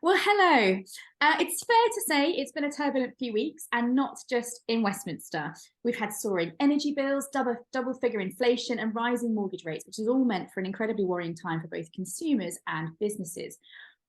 Well, hello. It's fair to say it's been a turbulent few weeks, and not just in Westminster. We've had soaring energy bills, double figure inflation, and rising mortgage rates, which has all meant for an incredibly worrying time for both consumers and businesses.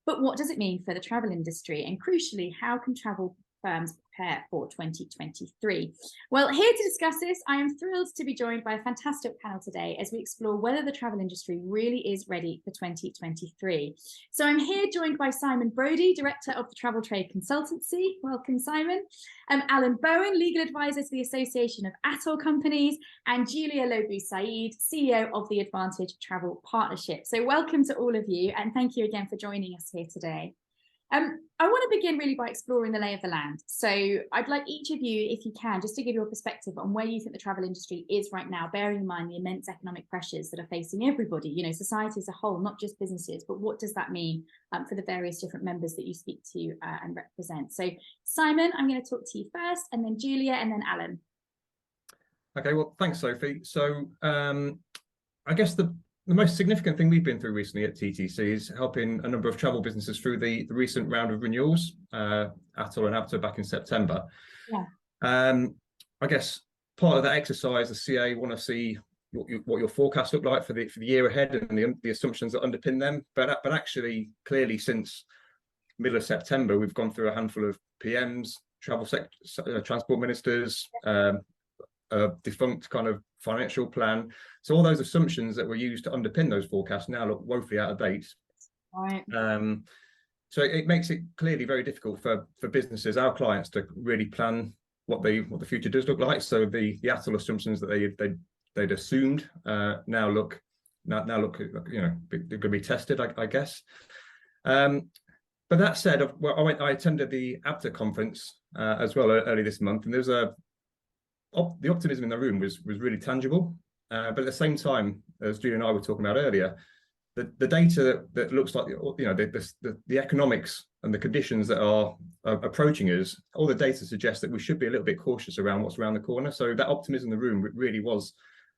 But what does it mean for the travel industry? And crucially, how can travel firms prepare for 2023? Well, here to discuss this, I am thrilled to be joined by a fantastic panel today as we explore whether the travel industry really is ready for 2023. So I'm here joined by Simon Brodie, Director of the Travel Trade Consultancy. Welcome, Simon. Alan Bowen, Legal Advisor to the Association of Atoll Companies, and Julia Lobu-Said, CEO of the Advantage Travel Partnership. So welcome to all of you, and thank you again for joining us here today. I want to begin really by exploring the lay of the land. So I'd like each of you, if you can, just to give your perspective on where you think the travel industry is right now, bearing in mind the immense economic pressures that are facing everybody, you know, society as a whole, not just businesses, but what does that mean for the various different members that you speak to and represent? So Simon, I'm going to talk to you first, and then Julia, and then Alan. Okay, well, thanks, Sophie. So I guess the most significant thing we've been through recently at TTC is helping a number of travel businesses through the recent round of renewals, Atoll and Avta back in September. Yeah. I guess part of that exercise, the CA want to see what your forecasts look like for the year ahead and the assumptions that underpin them. But actually, clearly, since middle of September, we've gone through a handful of PMs, transport ministers, a defunct kind of financial plan. So all those assumptions that were used to underpin those forecasts now look woefully out of date. Right. So it makes it clearly very difficult for businesses, our clients, to really plan what the future does look like. So the Atoll assumptions that they'd assumed now look you know, they're going to be tested, I guess. But that said, I attended the Avta conference as well early this month, and there's the optimism in the room was really tangible. But at the same time, as Julia and I were talking about earlier, the data that looks like, you know, the economics and the conditions that are approaching us, all the data suggests that we should be a little bit cautious around what's around the corner. So that optimism in the room really was,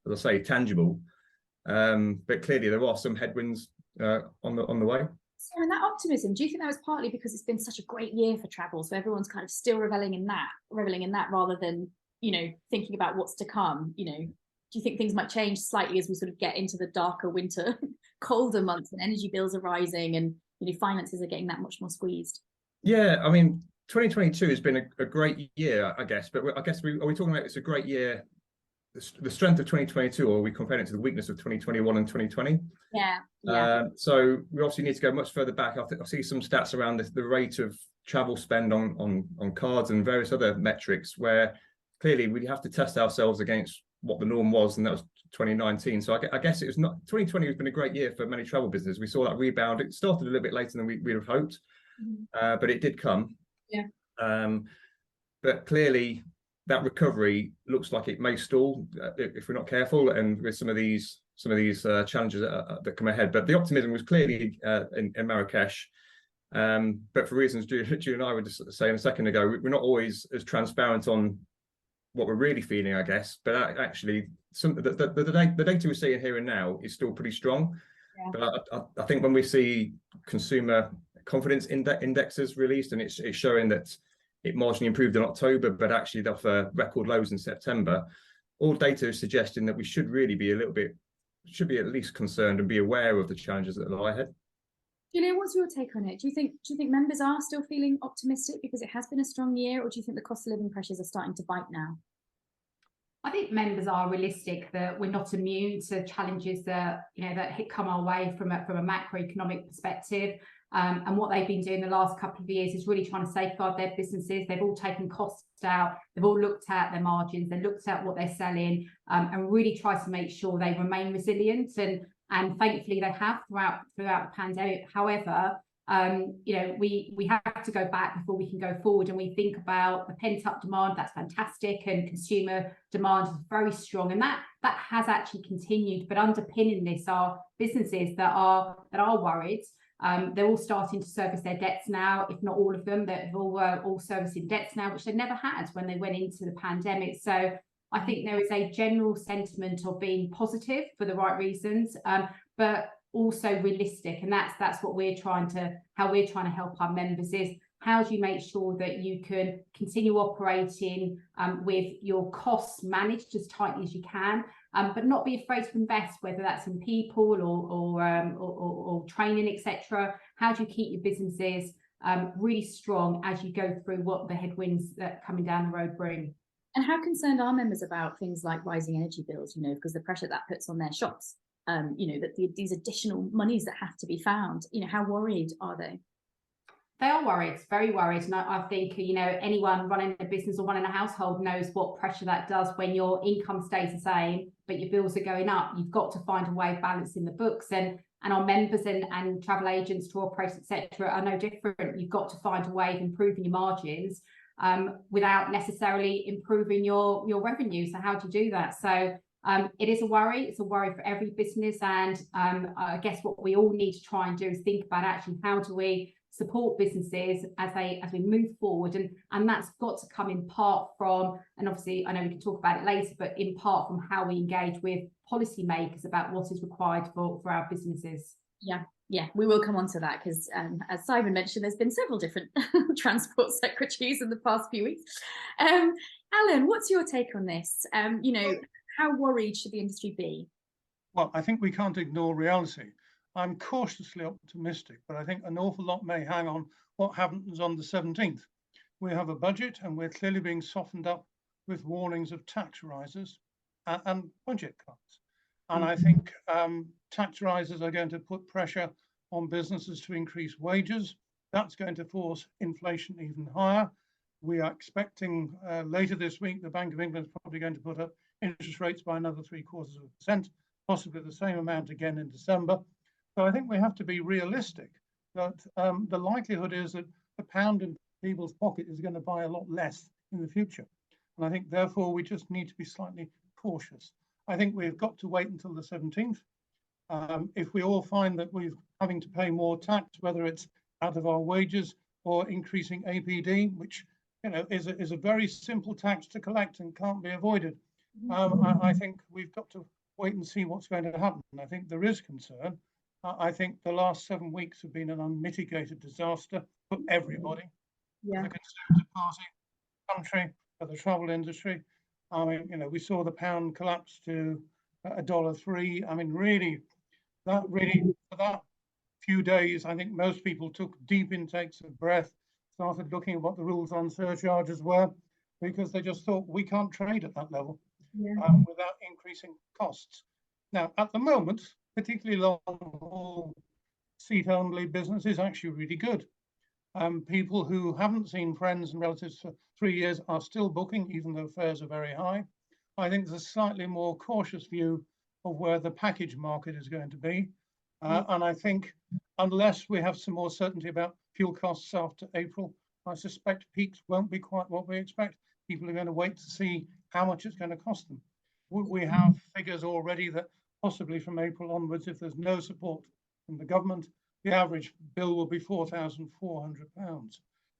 as I say, tangible. But clearly there are some headwinds on the way. So in that optimism, do you think that was partly because it's been such a great year for travel, so everyone's kind of still reveling in that rather than, you know, thinking about what's to come? You know, do you think things might change slightly as we sort of get into the darker winter, colder months, and energy bills are rising and, you know, finances are getting that much more squeezed? Yeah, I mean, 2022 has been a great year, I guess. But are we talking about it's a great year, the strength of 2022, or are we comparing it to the weakness of 2021 and 2020? Yeah. So we obviously need to go much further back. I see some stats around the rate of travel spend on cards and various other metrics where clearly we have to test ourselves against what the norm was, and that was 2019. So I guess it was not 2020 has been a great year for many travel businesses. We saw that rebound. It started a little bit later than we'd have hoped, but it did come. Yeah. But clearly that recovery looks like it may stall if we're not careful, and with some of these challenges that come ahead. But the optimism was clearly in Marrakesh. But for reasons Julia and I were just saying a second ago, we're not always as transparent on what we're really feeling, I guess. But actually, the data we're seeing here and now is still pretty strong. Yeah. But I think when we see consumer confidence indexes released, and it's showing that it marginally improved in October, but actually off record lows in September, all data is suggesting that we should really be at least concerned and be aware of the challenges that lie ahead. Julia, what's your take on it? Do you think members are still feeling optimistic because it has been a strong year, or do you think the cost of living pressures are starting to bite now? I think members are realistic that we're not immune to challenges that, you know, that come our way from a macroeconomic perspective. And what they've been doing the last couple of years is really trying to safeguard their businesses. They've all taken costs out. They've all looked at their margins. They've looked at what they're selling, and really tried to make sure they remain resilient. And thankfully they have throughout the pandemic. However, you know, we have to go back before we can go forward, and we think about the pent-up demand. That's fantastic, and consumer demand is very strong, and that has actually continued. But underpinning this are businesses that are worried. They're all starting to service their debts now, if not all of them. They've all servicing debts now, which they never had when they went into the pandemic. So I think there is a general sentiment of being positive for the right reasons, but also realistic. And that's what how we're trying to help our members is, how do you make sure that you can continue operating with your costs managed as tightly as you can, but not be afraid to invest, whether that's in people or training, etc. How do you keep your businesses really strong as you go through what the headwinds that coming down the road bring? And how concerned are members about things like rising energy bills, because the pressure that puts on their shops, that these additional monies that have to be found, how worried are they? They are worried, very worried. And I think, anyone running a business or running a household knows what pressure that does when your income stays the same, but your bills are going up. You've got to find a way of balancing the books. And our members and travel agents, tour operators, etc., are no different. You've got to find a way of improving your margins without necessarily improving your revenue. So how do you do that? So it is a worry. It's a worry for every business. And I guess what we all need to try and do is think about actually how do we support businesses as we move forward, and that's got to come in part from, and obviously I know we can talk about it later, but in part from how we engage with policymakers about what is required for our businesses. Yeah, we will come on to that, because as Simon mentioned, there's been several different transport secretaries in the past few weeks. Alan, what's your take on this? How worried should the industry be? Well, I think we can't ignore reality. I'm cautiously optimistic, but I think an awful lot may hang on what happens on the 17th. We have a budget, and we're clearly being softened up with warnings of tax rises and budget cuts. And I think tax rises are going to put pressure on businesses to increase wages. That's going to force inflation even higher. We are expecting later this week, the Bank of England is probably going to put up interest rates by another 0.75%, possibly the same amount again in December. So I think we have to be realistic that the likelihood is that the pound in people's pocket is going to buy a lot less in the future. And I think, therefore, we just need to be slightly cautious. I think we've got to wait until the 17th. If we all find that we're having to pay more tax, whether it's out of our wages or increasing APD, which is a very simple tax to collect and can't be avoided, I think we've got to wait and see what's going to happen. I think there is concern. I think the last 7 weeks have been an unmitigated disaster for everybody, for the Conservative Party, country, for the travel industry. I mean, we saw the pound collapse to $1.03. I mean, really, for that few days, I think most people took deep intakes of breath, started looking at what the rules on surcharges were, because they just thought we can't trade at that level without increasing costs. Now, at the moment, particularly long-haul seat-only business is actually really good. People who haven't seen friends and relatives for 3 years are still booking, even though fares are very high. I think there's a slightly more cautious view of where the package market is going to be. And I think unless we have some more certainty about fuel costs after April, I suspect peaks won't be quite what we expect. People are going to wait to see how much it's going to cost them. We have figures already that possibly from April onwards, if there's no support from the government, the average bill will be £4,400.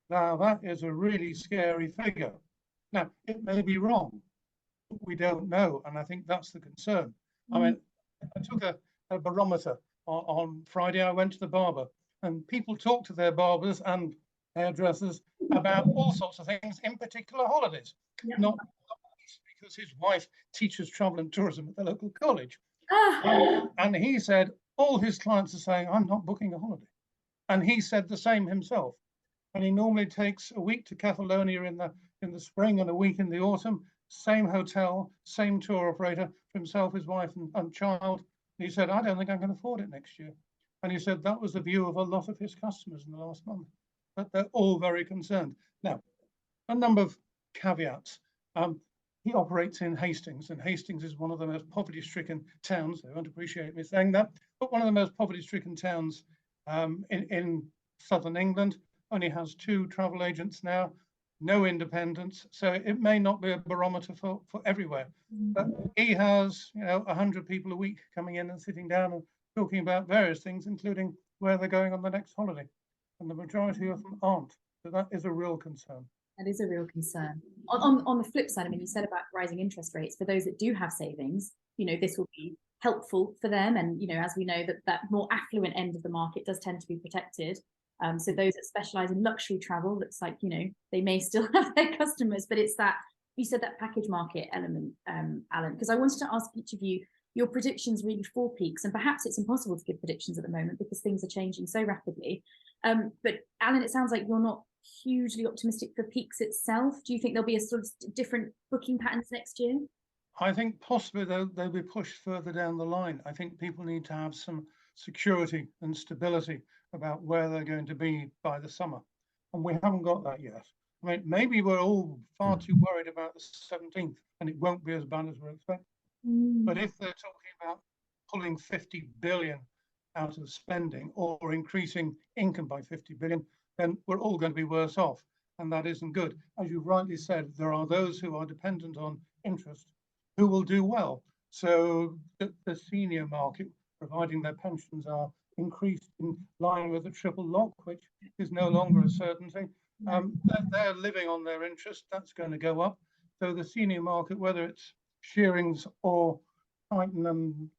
Now, that is a really scary figure. Now, it may be wrong, but we don't know, and I think that's the concern. I mean, I took a barometer on Friday. I went to the barber, and people talk to their barbers and hairdressers about all sorts of things, in particular holidays, not because his wife teaches travel and tourism at the local college. And he said all his clients are saying, I'm not booking a holiday. And he said the same himself. And he normally takes a week to Catalonia in the spring and a week in the autumn, same hotel, same tour operator for himself, his wife and child. And he said, I don't think I can afford it next year. And he said that was the view of a lot of his customers in the last month. But they're all very concerned. Now, a number of caveats. He operates in Hastings, and Hastings is one of the most poverty-stricken towns. They won't appreciate me saying that, but one of the most poverty-stricken towns in southern England. Only has 2 travel agents now, no independents, so it may not be a barometer for everywhere. But he has, 100 people a week coming in and sitting down and talking about various things, including where they're going on the next holiday, and the majority of them aren't. So that is a real concern. That is a real concern. On the flip side, I mean, you said about rising interest rates. For those that do have savings, this will be helpful for them. And, you know, as we know, that more affluent end of the market does tend to be protected. So those that specialize in luxury travel, looks like, you know, they may still have their customers, but it's that, you said, that package market element, Alan, because I wanted to ask each of you your predictions really for peaks, and perhaps it's impossible to give predictions at the moment because things are changing so rapidly. But Alan, it sounds like you're not hugely optimistic for peaks itself. Do you think there'll be a sort of different booking patterns next year? I think possibly they'll be pushed further down the line. I think people need to have some security and stability about where they're going to be by the summer. And we haven't got that yet. I mean, maybe we're all far too worried about the 17th and it won't be as bad as we're expecting. But if they're talking about pulling 50 billion out of spending or increasing income by 50 billion, then we're all going to be worse off. And that isn't good. As you rightly said, there are those who are dependent on interest who will do well. So the senior market, providing their pensions are increased in line with the triple lock, which is no longer a certainty, they're living on their interest. That's going to go up. So the senior market, whether it's Shearings or Titan and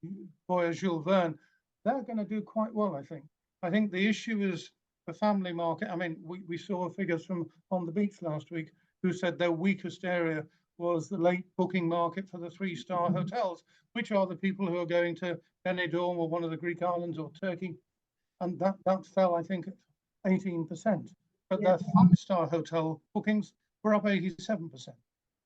Boyer Jules Verne, they're going to do quite well, I think. I think the issue is the family market. I mean, we saw figures from On the Beach last week who said their weakest area was the late booking market for the 3-star hotels, which are the people who are going to Benidorm or one of the Greek islands or Turkey. And that fell, I think, at 18%. But their 5-star hotel bookings were up 87%.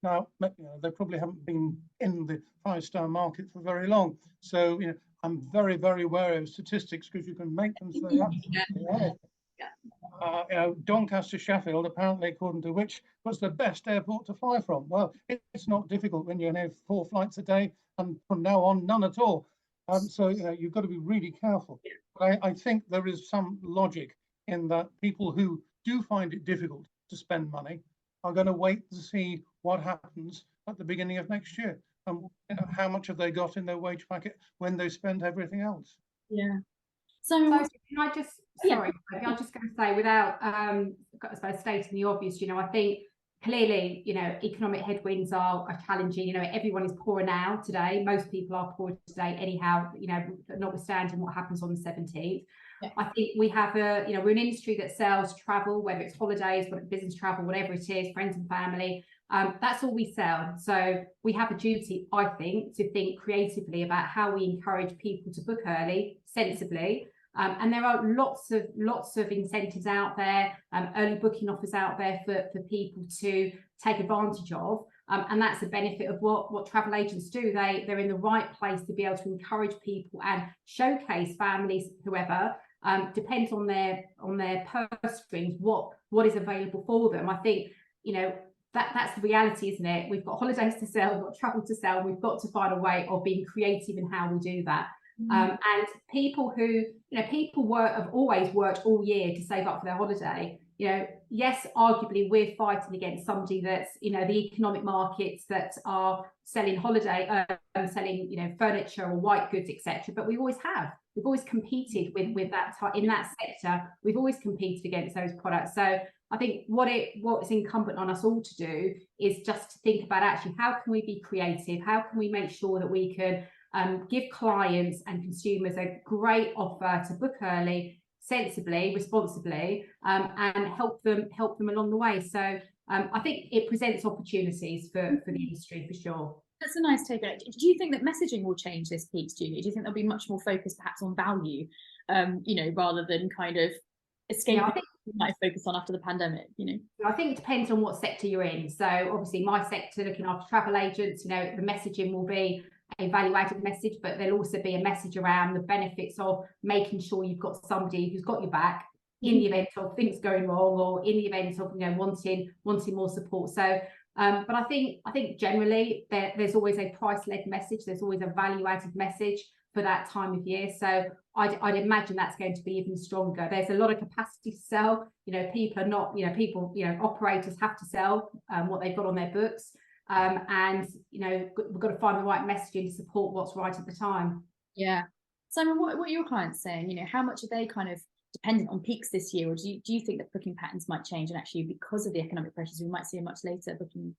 Now, you know, they probably haven't been in the 5-star market for very long. So, you know, I'm very, very wary of statistics because you can make them say absolutely anything. You know, Doncaster, Sheffield, apparently, according to which, was the best airport to fly from. Well, it's not difficult when you have 4 flights a day, and from now on, none at all. So, you know, you've got to be really careful. But I think there is some logic in that people who do find it difficult to spend money are going to wait to see what happens at the beginning of next year, and you know, how much have they got in their wage packet when they spend everything else. Yeah. So can I just, sorry, I'm just going to say, without, I suppose, stating the obvious, you know, I think clearly, you know, economic headwinds are challenging. You know, everyone is poor now today. Most people are poor today anyhow, you know, notwithstanding what happens on the 17th. Yeah. I think we have you know, we're an industry that sells travel, whether it's holidays, whether it's business travel, whatever it is, friends and family. That's all we sell. So we have a duty, I think, to think creatively about how we encourage people to book early, sensibly. And there are lots of incentives out there, early booking offers out there for people to take advantage of. And that's the benefit of what travel agents do. They're in the right place to be able to encourage people and showcase families, whoever, depends on their purse strings, what is available for them. I think, you know, that's the reality, isn't it? We've got holidays to sell, we've got travel to sell, we've got to find a way of being creative in how we do that. And people who, you know, people have always worked all year to save up for their holiday. You know, yes, arguably we're fighting against somebody that's, you know, the economic markets that are selling selling, you know, furniture or white goods, etc. But we always have. We've always competed with that in that sector. We've always competed against those products. So I think what's incumbent on us all to do is just to think about actually how can we be creative? How can we make sure that we can give clients and consumers a great offer to book early, sensibly, responsibly, and help them along the way. So I think it presents opportunities for the industry for sure. That's a nice take. Do you think that messaging will change this peak, Julie? Do you think there'll be much more focus perhaps on value, you know, rather than kind of escaping what we might focus on after the pandemic, you know? I think it depends on what sector you're in. So obviously my sector, looking after travel agents, you know, the messaging will be a value-added message, but there'll also be a message around the benefits of making sure you've got somebody who's got your back in the event of things going wrong, or in the event of, you know, wanting more support. So but I think generally there's always a price-led message, there's always a value-added message for that time of year. So I'd imagine that's going to be even stronger. There's a lot of capacity to sell. You know, people are not, you know, operators have to sell what they've got on their books. And, you know, we've got to find the right messaging to support what's right at the time. Yeah. Simon, what are your clients saying? You know, how much are they kind of dependent on peaks this year? Or do you think that booking patterns might change, and actually because of the economic pressures, we might see a much later booking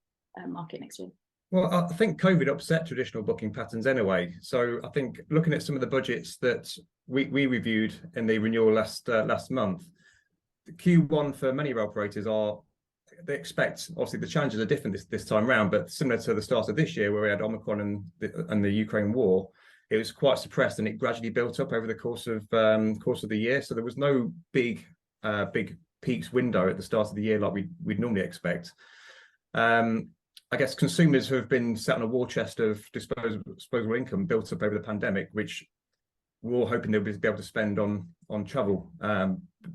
market next year? Well, I think COVID upset traditional booking patterns anyway. So I think looking at some of the budgets that we reviewed in the renewal last month, the Q1 for many rail operators they expect, obviously the challenges are different this time round, but similar to the start of this year where we had Omicron and the Ukraine war, it was quite suppressed and it gradually built up over the course of the year. So there was no big peaks window at the start of the year like we'd normally expect. I guess consumers who have been sat on a war chest of disposable income built up over the pandemic, which we're all hoping they'll be able to spend on travel.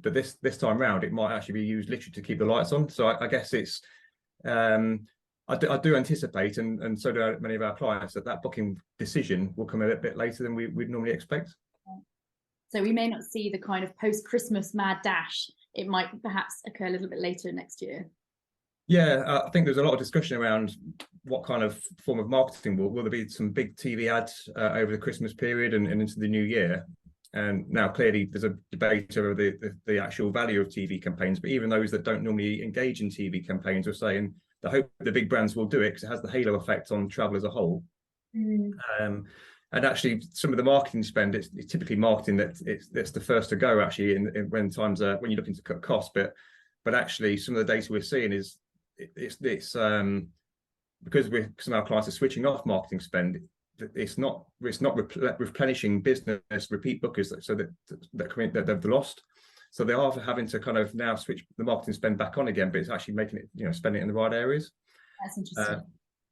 But this time round, it might actually be used literally to keep the lights on. So I guess it's I do anticipate, and so do many of our clients, that booking decision will come a bit later than we'd normally expect. So we may not see the kind of post-Christmas mad dash. It might perhaps occur a little bit later next year. Yeah, I think there's a lot of discussion around what kind of form of marketing will there be some big TV ads over the Christmas period and into the new year. And now clearly there's a debate over the actual value of TV campaigns, but even those that don't normally engage in TV campaigns are saying they hope the big brands will do it because it has the halo effect on travel as a whole. And actually some of the marketing spend, it's typically marketing that's the first to go actually when you're looking to cut costs, but actually some of the data we're seeing is it's because some of our clients are switching off marketing spend. It's not replenishing business repeat bookers that they've lost. So they are having to kind of now switch the marketing spend back on again, but it's actually making it, spending it in the right areas. That's interesting.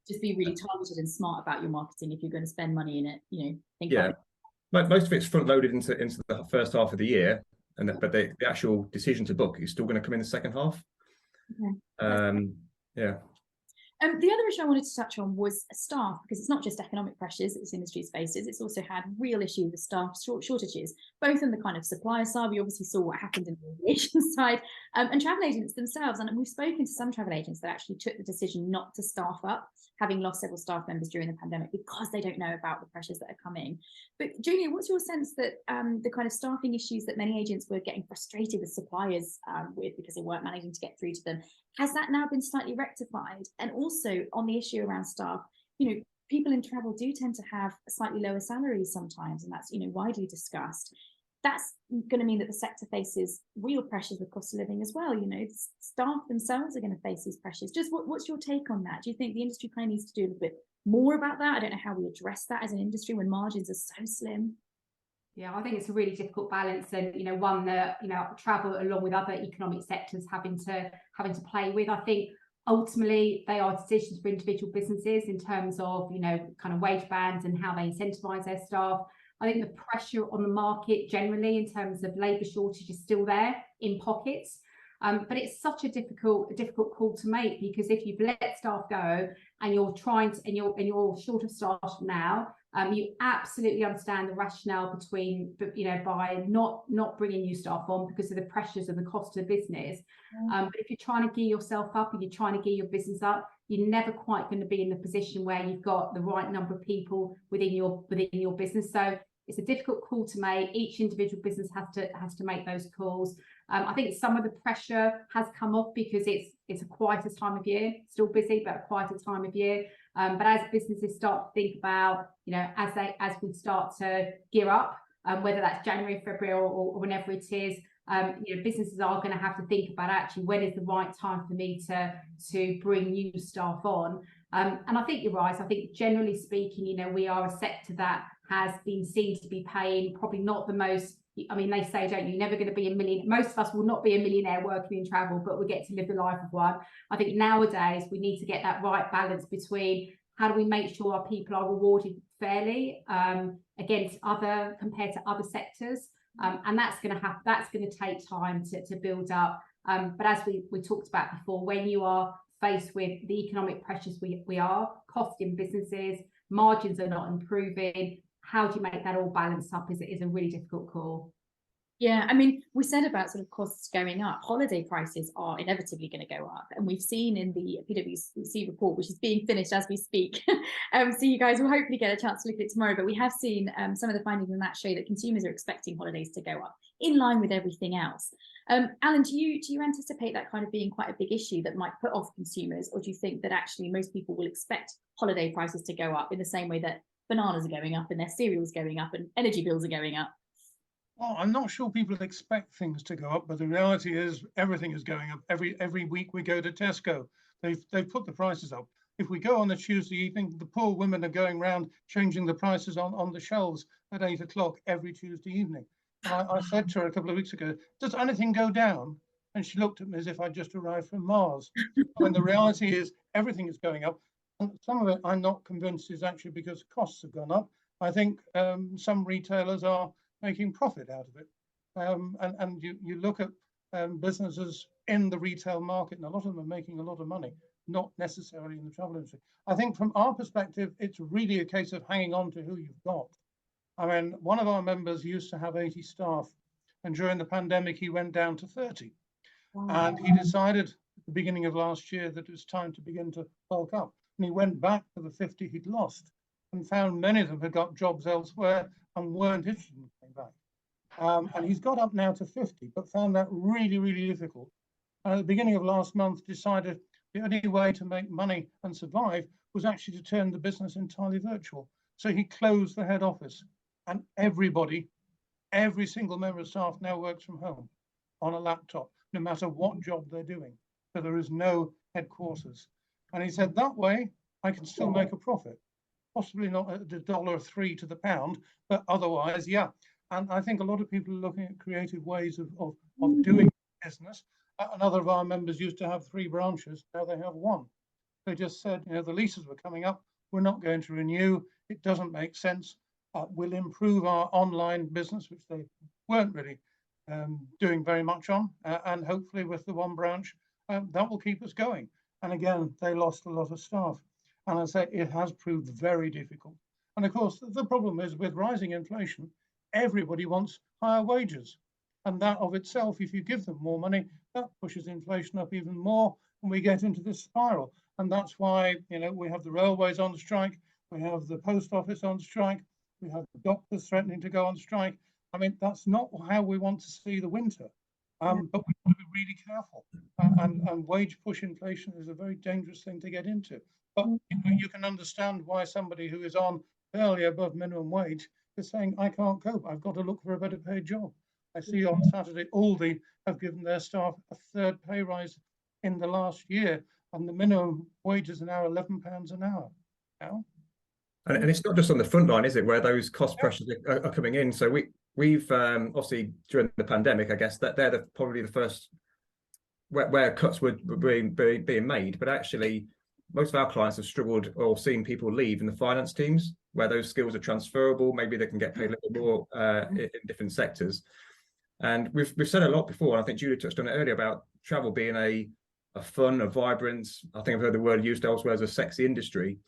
Just be really targeted and smart about your marketing if you're going to spend money in it. Think yeah, most of it's front loaded into the first half of the year, but the actual decision to book is still going to come in the second half. Okay. Yeah. The other issue I wanted to touch on was staff, because it's not just economic pressures that this industry faces, it's also had real issues with staff shortages, both on the kind of supplier side. We obviously saw what happened in the aviation side, and travel agents themselves. And we've spoken to some travel agents that actually took the decision not to staff up, having lost several staff members during the pandemic because they don't know about the pressures that are coming. But Julia, what's your sense that the kind of staffing issues that many agents were getting frustrated with suppliers with because they weren't managing to get through to them, has that now been slightly rectified? And also on the issue around staff, people in travel do tend to have slightly lower salaries sometimes, and that's widely discussed. That's going to mean that the sector faces real pressures with cost of living as well. Staff themselves are going to face these pressures. Just what's your take on that? Do you think the industry kind of needs to do a little bit more about that? I don't know how we address that as an industry when margins are so slim. Yeah, I think it's a really difficult balance, and one that travel along with other economic sectors having to play with. I think ultimately they are decisions for individual businesses in terms of kind of wage bands and how they incentivise their staff. I think the pressure on the market generally in terms of labour shortage is still there in pockets. But it's such a difficult call to make, because if you've let staff go and you're you're short of staff now, you absolutely understand the rationale between by not bringing new staff on because of the pressures and the cost of the business. But if you're trying to gear yourself up and you're trying to gear your business up, you're never quite going to be in the position where you've got the right number of people within your business. So it's a difficult call to make. Each individual business has to make those calls. I think some of the pressure has come off because it's a quieter time of year, still busy, but a quieter time of year. But as businesses start to think about, as we start to gear up, whether that's January, February, or whenever it is, businesses are going to have to think about actually when is the right time for me to bring new staff on. And I think you're right. I think generally speaking, we are a sector that has been seen to be paying probably not the most. I mean, they say, don't you, never going to be a millionaire. Most of us will not be a millionaire working in travel, but we get to live the life of one. I think nowadays we need to get that right balance between how do we make sure our people are rewarded fairly compared to other sectors. And that's going to take time to build up. But as we talked about before, when you are faced with the economic pressures we are costing businesses, margins are not improving, how do you make that all balance up is a really difficult call. Yeah, I mean, we said about sort of costs going up. Holiday prices are inevitably going to go up, and we've seen in the PwC report, which is being finished as we speak. So you guys will hopefully get a chance to look at it tomorrow. But we have seen some of the findings in that show that consumers are expecting holidays to go up. in line with everything else. Alan, do you anticipate that kind of being quite a big issue that might put off consumers, or do you think that actually most people will expect holiday prices to go up in the same way that bananas are going up and their cereals going up and energy bills are going up? Well, I'm not sure people expect things to go up, but the reality is everything is going up. Every week we go to Tesco, they've put the prices up. If we go on a Tuesday evening, the poor women are going around changing the prices on the shelves at 8 o'clock every Tuesday evening. And I said to her a couple of weeks ago, does anything go down? And she looked at me as if I'd just arrived from Mars. When the reality is everything is going up. And some of it I'm not convinced is actually because costs have gone up. I think some retailers are making profit out of it. And you look at businesses in the retail market, and a lot of them are making a lot of money, not necessarily in the travel industry. I think from our perspective, it's really a case of hanging on to who you've got. I mean, one of our members used to have 80 staff, and during the pandemic, he went down to 30. Wow. And he decided at the beginning of last year that it was time to begin to bulk up. And he went back to the 50 he'd lost and found many of them had got jobs elsewhere and weren't interested in coming back. And he's got up now to 50, but found that really, really difficult. And at the beginning of last month, decided the only way to make money and survive was actually to turn the business entirely virtual. So he closed the head office, and everybody, every single member of staff now works from home on a laptop, no matter what job they're doing. So there is no headquarters. And he said, that way I can still make a profit. Possibly not at $1.03 to the pound, but otherwise, yeah. And I think a lot of people are looking at creative ways of doing business. Another of our members used to have 3 branches, now they have 1. They just said, you know, the leases were coming up, we're not going to renew, it doesn't make sense. We'll improve our online business, which they weren't really doing very much on, and hopefully with the 1 branch, that will keep us going. And again, they lost a lot of staff. And I say it has proved very difficult. And of course, the problem is with rising inflation, everybody wants higher wages. And that of itself, if you give them more money, that pushes inflation up even more, and we get into this spiral. And that's why, you know, we have the railways on strike, we have the post office on strike, we have the doctors threatening to go on strike. I mean, that's not how we want to see the winter. But we want to be really careful. And wage push inflation is a very dangerous thing to get into. But you know, you can understand why somebody who is on barely above minimum wage is saying, I can't cope, I've got to look for a better paid job. I see on Saturday, Aldi have given their staff a 3rd pay rise in the last year, and the minimum wages are now £11 an hour. Now, and it's not just on the front line, is it, where those cost pressures are coming in? So we've obviously during the pandemic, I guess that they're probably the first where cuts were being made, but actually most of our clients have struggled or seen people leave in the finance teams where those skills are transferable. Maybe they can get paid a little more in different sectors. And we've said a lot before, and I think Julie touched on it earlier about travel being a fun, a vibrant, I think I've heard the word used elsewhere as a sexy industry,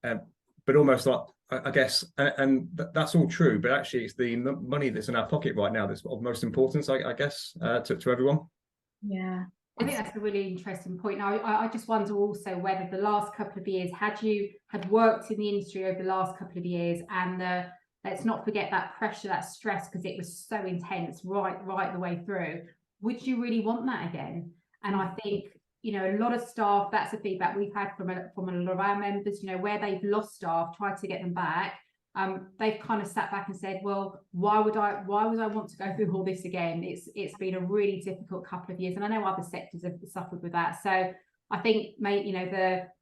but almost like, I guess, and that's all true, but actually it's the money that's in our pocket right now that's of most importance, I guess, to everyone. Yeah. I think that's a really interesting point. Now, I just wonder also whether the last couple of years, had worked in the industry over the last couple of years, and let's not forget that pressure, that stress, because it was so intense right the way through. Would you really want that again? And I think, you know, a lot of staff, that's the feedback we've had from a lot of our members, you know, where they've lost staff, tried to get them back. They've kind of sat back and said, well, why would I want to go through all this again? It's been a really difficult couple of years, and I know other sectors have suffered with that. So I think, you know,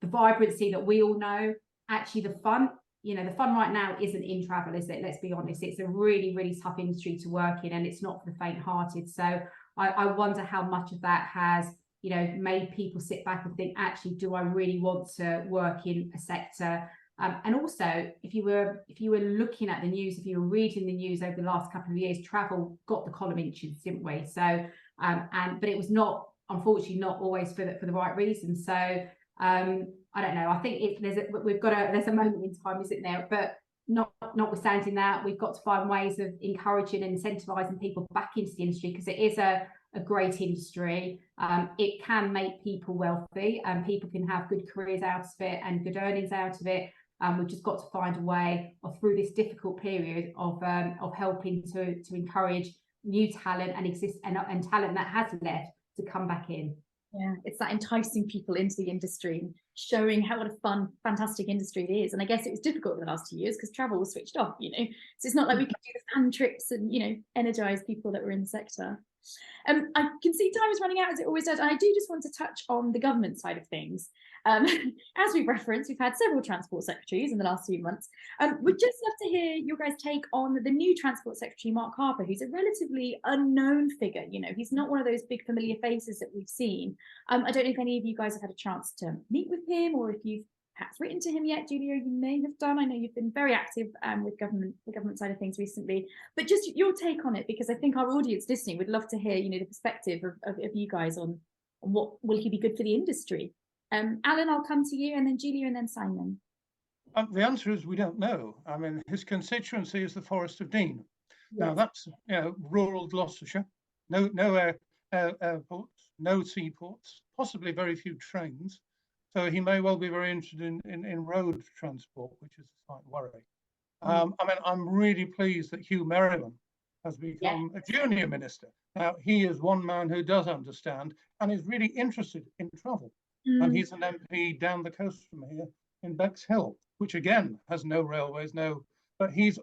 the vibrancy that we all know, actually the fun right now isn't in travel, is it? Let's be honest, it's a really, really tough industry to work in, and it's not for the faint-hearted. So I wonder how much of that has, you know, made people sit back and think, actually, do I really want to work in a sector? And also, if you were looking at the news, if you were reading the news over the last couple of years, travel got the column inches, didn't we? So, but it was not, unfortunately, not always for the right reasons. So, I don't know. I think there's a moment in time, isn't there? But notwithstanding that, we've got to find ways of encouraging and incentivizing people back into the industry, because it is a great industry. It can make people wealthy, and people can have good careers out of it and good earnings out of it. We've just got to find a way of, through this difficult period, of helping to encourage new talent and talent that has left to come back in. Yeah, it's that enticing people into the industry and showing how what a fun, fantastic industry it is. And I guess it was difficult in the last 2 years because travel was switched off, you know. So it's not like we could do the fan trips and, you know, energize people that were in the sector. I can see time is running out, as it always does. And I do just want to touch on the government side of things. As we've referenced, we've had several transport secretaries in the last few months. We'd just love to hear your guys' take on the new transport secretary, Mark Harper, who's a relatively unknown figure. You know, he's not one of those big familiar faces that we've seen. I don't know if any of you guys have had a chance to meet with him, or if you've perhaps written to him yet. Julia, you may have done. I know you've been very active with the government side of things recently, but just your take on it, because I think our audience listening would love to hear, you know, the perspective of you guys on what will he be good for the industry. Alan, I'll come to you, and then Julia, and then Simon. The answer is we don't know. I mean, his constituency is the Forest of Dean. Yes. Now that's, you know, rural Gloucestershire, no airports, no seaports, possibly very few trains. So he may well be very interested in road transport, which is a slight worry. I mean, I'm really pleased that Hugh Merriman has become a junior minister. Now, he is one man who does understand and is really interested in travel. And he's an MP down the coast from here in Bexhill, which again has no railways, but he's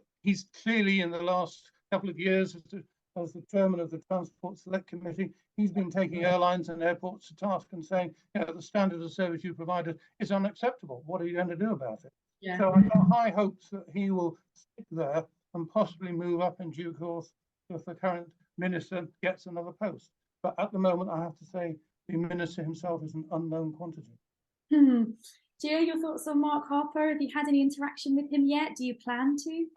clearly, in the last couple of years as the chairman of the Transport Select Committee, he's been taking airlines and airports to task and saying, you know, the standard of service you provided is unacceptable. What are you going to do about it? Yeah. So I've got high hopes that he will stick there and possibly move up in due course if the current minister gets another post. But at the moment, I have to say, the minister himself is an unknown quantity. Gia, your thoughts on Mark Harper? Have you had any interaction with him yet? Do you plan to?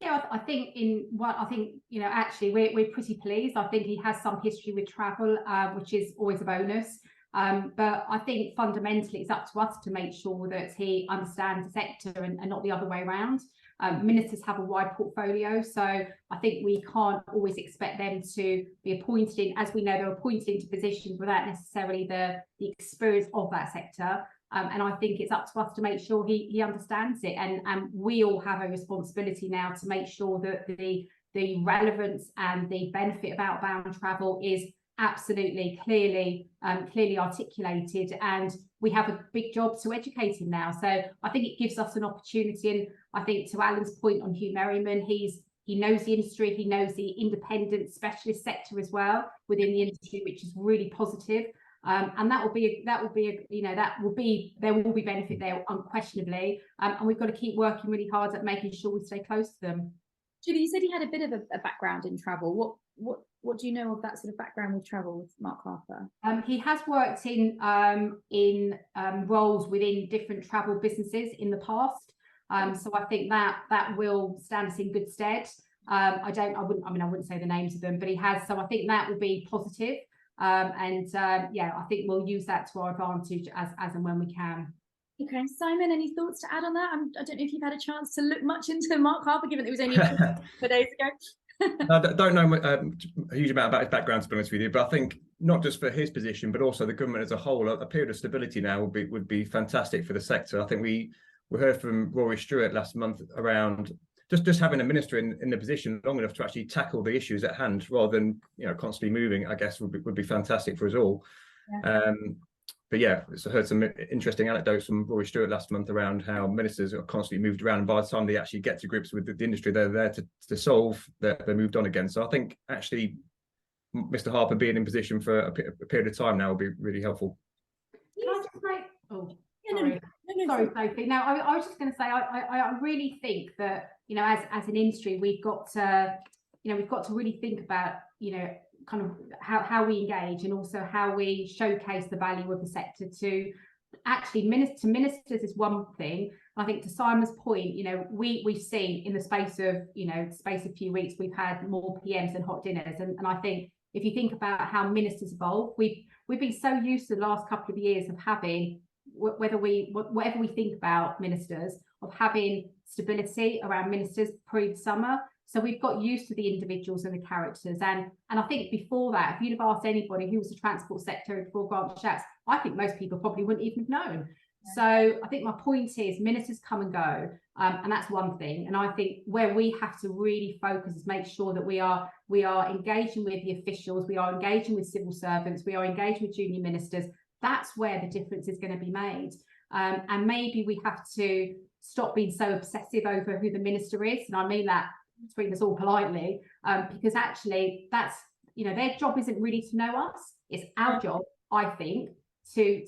Yeah, I think you know, actually we're pretty pleased. I think he has some history with travel, which is always a bonus. But I think fundamentally it's up to us to make sure that he understands the sector and not the other way around. Ministers have a wide portfolio, so I think we can't always expect them to be appointed in, as we know, they're appointed into positions without necessarily the experience of that sector. And I think it's up to us to make sure he understands it, and we all have a responsibility now to make sure that the relevance and the benefit of outbound travel is absolutely clearly articulated, and we have a big job to educate him now. So I think it gives us an opportunity, and I think to Alan's point on Hugh Merriman, he knows the industry, he knows the independent specialist sector as well within the industry, which is really positive. And there will be benefit there unquestionably, and we've got to keep working really hard at making sure we stay close to them. Julie, you said he had a bit of a background in travel. What do you know of that sort of background with travel with Mark Harper? He has worked in roles within different travel businesses in the past, so I think that will stand us in good stead. I wouldn't say the names of them, but he has, so I think that will be positive. Yeah, I think we'll use that to our advantage as and when we can. Okay, Simon, any thoughts to add on that? I don't know if you've had a chance to look much into Mark Harper, given it was only a couple of days ago. I don't know a huge amount about his background, to be honest with you, but I think not just for his position, but also the government as a whole, a period of stability now would be fantastic for the sector. I think we heard from Rory Stewart last month around just having a minister in the position long enough to actually tackle the issues at hand, rather than, you know, constantly moving, I guess would be fantastic for us all. Yeah. But yeah, so I heard some interesting anecdotes from Rory Stewart last month around how ministers are constantly moved around, and by the time they actually get to grips with the industry they're there to solve, they're moved on again. So I think actually Mr. Harper being in position for a period of time now will be really helpful. Can I just make... Oh, sorry. Sorry, Sophie. No, I was just going to say, I really think that, you know, as an industry, we've got to really think about, you know, kind of how we engage, and also how we showcase the value of the sector to actually ministers is one thing. I think to Simon's point, you know, we've seen in the space of a few weeks, we've had more PMs and hot dinners, and I think if you think about how ministers evolve, we've been so used to the last couple of years of having, whatever we think about ministers, of having stability around ministers pre-summer. So we've got used to the individuals and the characters. And I think before that, if you'd have asked anybody who was the transport secretary before Grant Shapps, I think most people probably wouldn't even have known. So I think my point is ministers come and go, and that's one thing. And I think where we have to really focus is make sure that we are engaging with the officials, we are engaging with civil servants, we are engaging with junior ministers. That's where the difference is going to be made. And maybe we have to stop being so obsessive over who the minister is. And I mean that between us all politely, because actually that's, their job isn't really to know us. It's our job, I think, to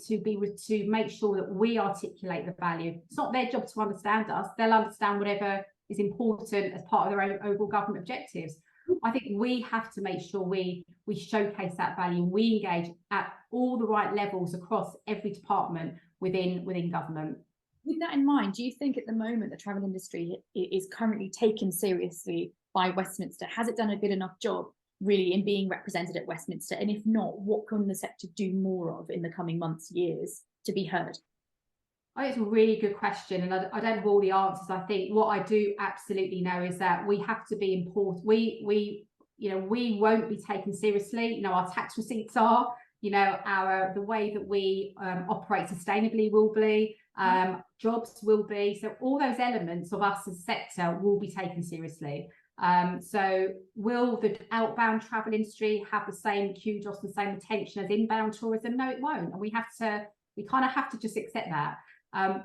make sure that we articulate the value. It's not their job to understand us. They'll understand whatever is important as part of their own overall government objectives. I think we have to make sure we showcase that value. We engage at all the right levels across every department within government. With that in mind, do you think at the moment the travel industry is currently taken seriously by Westminster? Has it done a good enough job really in being represented at Westminster? And if not, what can the sector do more of in the coming months, years to be heard? I think it's a really good question, and I don't have all the answers. I think what I do absolutely know is that we have to be important. We won't be taken seriously. Our tax receipts are, the way that we operate sustainably will be, jobs will be. So all those elements of us as a sector will be taken seriously. So will the outbound travel industry have the same kudos and the same attention as inbound tourism? No, it won't. And we kind of have to just accept that.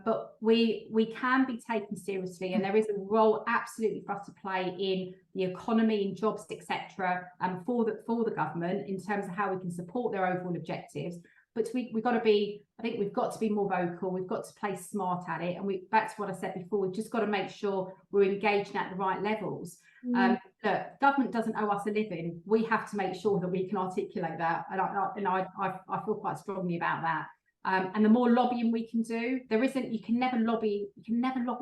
But we can be taken seriously, and there is a role absolutely for us to play in the economy, in jobs, etc. For the government in terms of how we can support their overall objectives. But we've got to be more vocal. We've got to play smart at it, and back to what I said before. We've just got to make sure we're engaging at the right levels. Look, government doesn't owe us a living. We have to make sure that we can articulate that, and I feel quite strongly about that. And the more lobbying we can do, you can never lobby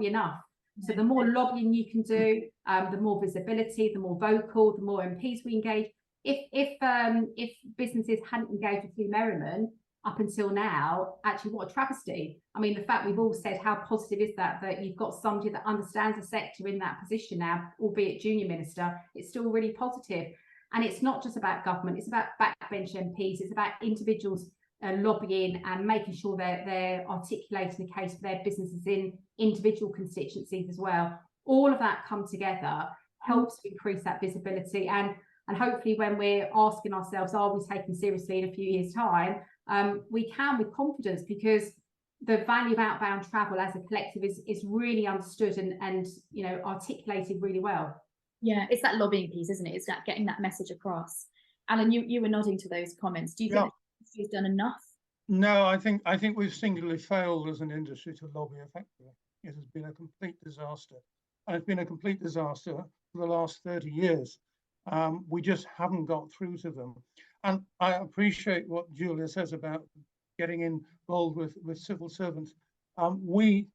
enough. So the more lobbying you can do, the more visibility, the more vocal, the more MPs we engage. If businesses hadn't engaged with Hugh Merriman up until now, actually, what a travesty. I mean, the fact we've all said how positive is that you've got somebody that understands the sector in that position now, albeit junior minister, it's still really positive. And it's not just about government, it's about backbench MPs, it's about individuals lobbying and making sure they're articulating the case for their businesses in individual constituencies as well. All of that come together helps to increase that visibility, and hopefully when we're asking ourselves, are we taken seriously in a few years' time, we can with confidence, because the value of outbound travel as a collective is really understood and articulated really well. Yeah, it's that lobbying piece, isn't it? It's that getting that message across. Alan, you were nodding to those comments. Do you think we've done enough? No, I think we've singularly failed as an industry to lobby effectively. It has been a complete disaster, and it's been a complete disaster for the last 30 years. We just haven't got through to them. And I appreciate what Julia says about getting involved with civil servants. We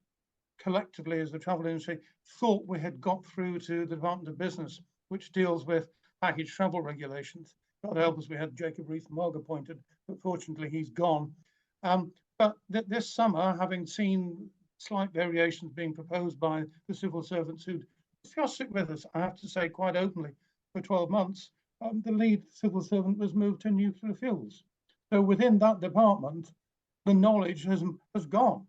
collectively, as the travel industry, thought we had got through to the Department of Business, which deals with package travel regulations. God help us, we had Jacob Reith-Mogg appointed, but fortunately he's gone. But this summer, having seen slight variations being proposed by the civil servants who'd discussed it with us, I have to say quite openly, for 12 months, the lead civil servant was moved to nuclear fuels. So within that department, the knowledge has gone.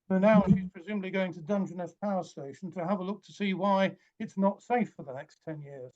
So now she's presumably going to Dungeness Power Station to have a look to see why it's not safe for the next 10 years.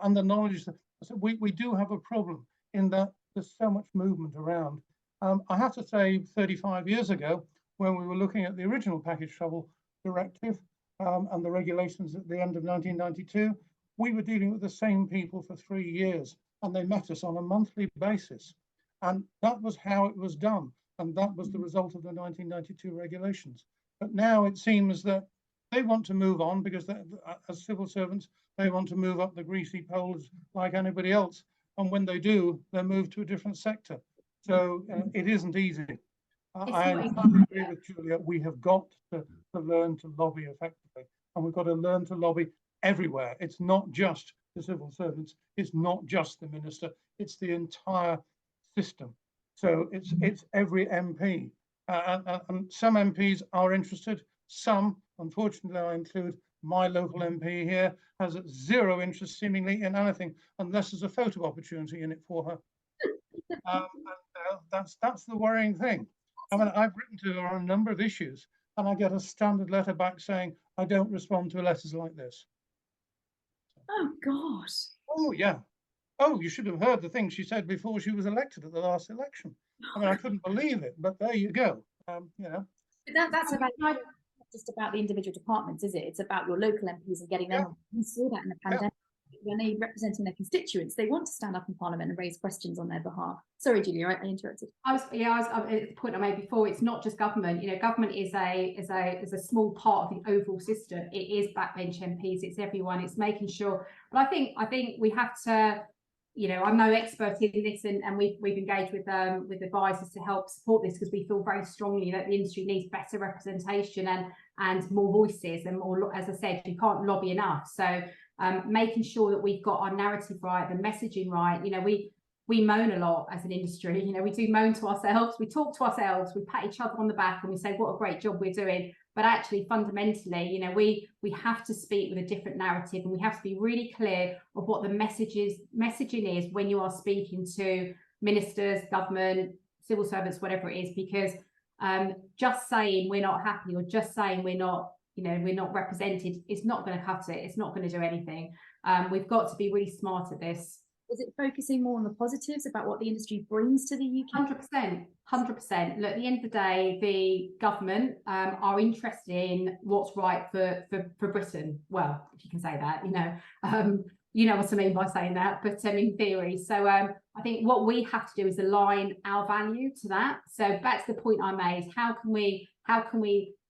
And the knowledge that we do have a problem in that there's so much movement around. I have to say 35 years ago, when we were looking at the original package travel directive and the regulations at the end of 1992, we were dealing with the same people for 3 years, and they met us on a monthly basis. And that was how it was done. And that was the result of the 1992 regulations. But now it seems that they want to move on because as civil servants, they want to move up the greasy poles like anybody else. And when they do, they're moved to a different sector. So it isn't easy. I agree with Julia. We have got to learn to lobby effectively. And we've got to learn to lobby everywhere. It's not just the civil servants. It's not just the minister. It's the entire system. So it's every MP. And some MPs are interested. Some, unfortunately, I include my local MP here, has zero interest seemingly in anything unless there's a photo opportunity in it for her. And that's the worrying thing. I mean, I've written to her on a number of issues, and I get a standard letter back saying, I don't respond to letters like this. Oh, God. Oh, yeah. Oh, you should have heard the things she said before she was elected at the last election. I mean, I couldn't believe it, but there you go. You know. That's about not just about the individual departments, is it? It's about your local MPs and getting them. Yeah. We saw that in the pandemic. When they're representing their constituents, they want to stand up in Parliament and raise questions on their behalf. Sorry, Julia, I interrupted. I was at the point I made before. It's not just government. You know, government is a small part of the overall system. It is backbench MPs. It's everyone. It's making sure. But I think we have to. You know, I'm no expert in this, and we've engaged with advisors to help support this, because we feel very strongly that the industry needs better representation and more voices and more. As I said, you can't lobby enough. So making sure that we've got our narrative right, the messaging right. You know, we moan a lot as an industry. You know, we do moan to ourselves, we talk to ourselves, we pat each other on the back, and we say what a great job we're doing. But actually, fundamentally, you know, we have to speak with a different narrative, and we have to be really clear of what the messaging is when you are speaking to ministers, government, civil servants, whatever it is. Because just saying we're not happy, or just saying we're not represented, is not going to cut it. It's not going to do anything. We've got to be really smart at this. Is it focusing more on the positives about what the industry brings to the UK? 100%. Look, at the end of the day, the government are interested in what's right for Britain. Well, if you can say that, you know what I mean by saying that, but in theory. So I think what we have to do is align our value to that. So back to the point I made, how can we,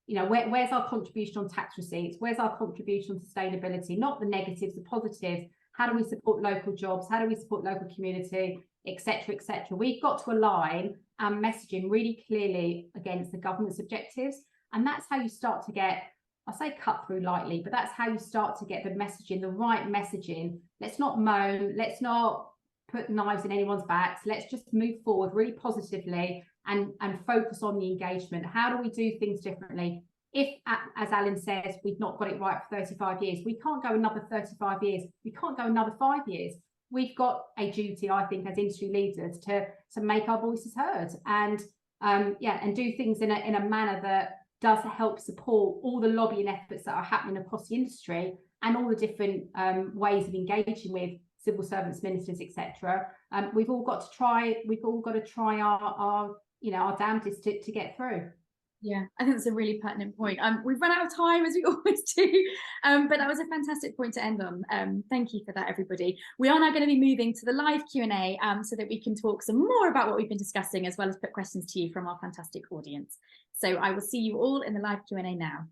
you know, where's our contribution on tax receipts? Where's our contribution on sustainability? Not the negatives, the positives. How do we support local jobs? How do we support local community, etc., etc.? We've got to align our messaging really clearly against the government's objectives. And that's how you start to get, I say cut through lightly, but that's how you start to get the messaging, the right messaging. Let's not moan. Let's not put knives in anyone's backs. Let's just move forward really positively and focus on the engagement. How do we do things differently? If, as Alan says, we've not got it right for 35 years, we can't go another 35 years. We can't go another 5 years. We've got a duty, I think, as industry leaders to make our voices heard and do things in a manner that does help support all the lobbying efforts that are happening across the industry and all the different ways of engaging with civil servants, ministers, etc. We've all got to try our damnedest to get through. Yeah, I think that's a really pertinent point. We've run out of time, as we always do, but that was a fantastic point to end on. Thank you for that, everybody. We are now going to be moving to the live Q&A so that we can talk some more about what we've been discussing, as well as put questions to you from our fantastic audience. So I will see you all in the live Q&A now.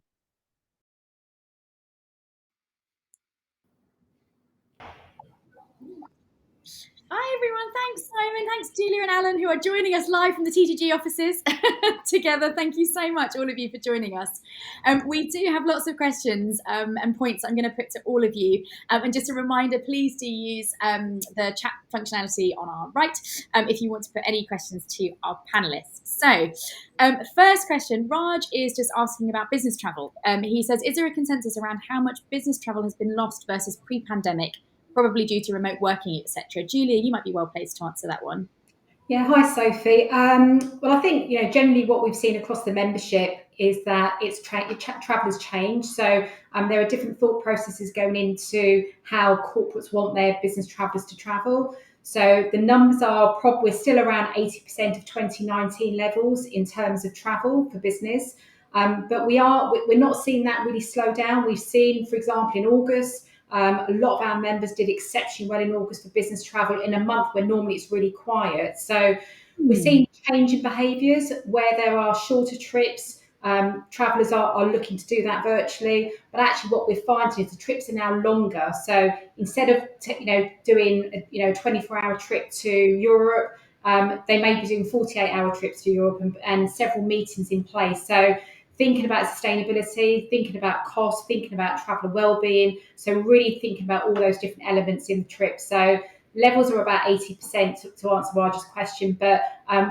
Hi everyone, thanks Simon, thanks Julia and Alan, who are joining us live from the TTG offices together. Thank you so much, all of you, for joining us. We do have lots of questions and points I'm going to put to all of you. And just a reminder, please do use the chat functionality on our right if you want to put any questions to our panellists. So first question, Raj is just asking about business travel. He says, is there a consensus around how much business travel has been lost versus pre-pandemic? Probably due to remote working, etc. Julia, you might be well placed to answer that one. Yeah, hi Sophie. Well, I think generally what we've seen across the membership is that travel has changed. So there are different thought processes going into how corporates want their business travellers to travel. So the numbers are we're still around 80% of 2019 levels in terms of travel for business, but we're not seeing that really slow down. We've seen, for example, in August. A lot of our members did exceptionally well in August for business travel in a month where normally it's really quiet. So we're seeing change in behaviours where there are shorter trips. Travellers are looking to do that virtually, but actually what we're finding is the trips are now longer. So instead of doing a 24-hour trip to Europe, they may be doing 48-hour trips to Europe and several meetings in place. So thinking about sustainability, thinking about cost, thinking about traveller wellbeing. So really thinking about all those different elements in the trip. So levels are about 80% to answer Raj's question, but